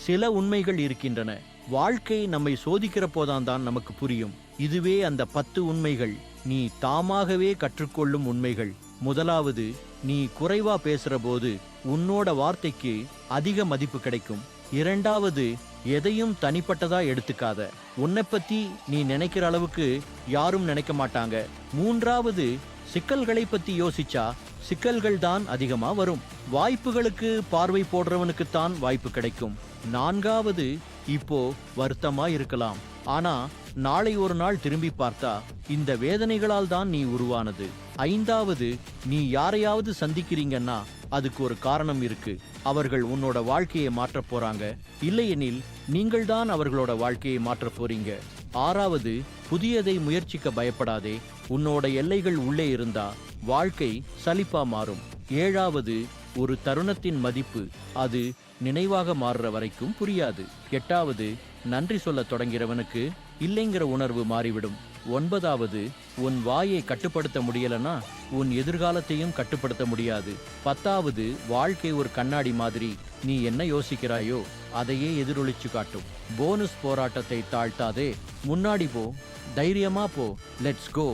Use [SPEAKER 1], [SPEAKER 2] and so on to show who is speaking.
[SPEAKER 1] சில உண்மைகள் இருக்கின்றன. வாழ்க்கை நம்மை சோதிக்கிற போதான் நமக்கு புரியும். இதுவே அந்த 10 உண்மைகள். நீ தாமாகவே கற்றுக்கொள்ளும் உண்மைகள். முதலாவது, நீ குறைவா பேசுற போது உன்னோட வார்த்தைக்கு அதிக மதிப்பு கிடைக்கும். இரண்டாவது, எதையும் தனிப்பட்டதா எடுத்துக்காத. உன்னை பத்தி நீ நினைக்கிற அளவுக்கு யாரும் நினைக்க மாட்டாங்க. மூன்றாவது, சிக்கல்களை பத்தி யோசிச்சா சிக்கல்கள் தான் அதிகமா வரும். வாய்ப்புகளுக்கு பார்வை போடுறவனுக்குத்தான் வாய்ப்பு கிடைக்கும். நான்காவது, இப்போ வருத்தமா இருக்கலாம், ஆனா நாளை ஒரு நாள் திரும்பி பார்த்தா இந்த வேதனைகளால் தான் நீ உருவானது. ஐந்தாவது, நீ யாரையாவது சந்திக்கிறீங்கன்னா அதுக்கு ஒரு காரணம் இருக்கு. அவர்கள் உன்னோட வாழ்க்கையை மாற்ற போறாங்க, இல்லையெனில் நீங்கள் தான் அவர்களோட வாழ்க்கையை மாற்ற போறீங்க. ஆறாவது, புதியதை முயற்சிக்க பயப்படாதே. உன்னோட எல்லைகள் உள்ளே இருந்தா வாழ்க்கை சலிப்பா மாறும். ஏழாவது, ஒரு தருணத்தின் மதிப்பு அது நினைவாக மாறுற வரைக்கும் புரியாது. எட்டாவது, நன்றி சொல்ல தொடங்கிறவனுக்கு இல்லைங்கிற உணர்வு மாறிவிடும். ஒன்பதாவது, உன் வாயை கட்டுப்படுத்த முடியலனா உன் எதிர்காலத்தையும் கட்டுப்படுத்த முடியாது. பத்தாவது, வாழ்க்கை ஒரு கண்ணாடி மாதிரி. நீ என்ன யோசிக்கிறாயோ அதையே எதிரொலிச்சு காட்டும். போனஸ் போராட்டத்தை தாழ்த்தாதே, முன்னாடி போ, தைரியமா போ. லெட்ஸ் கோ.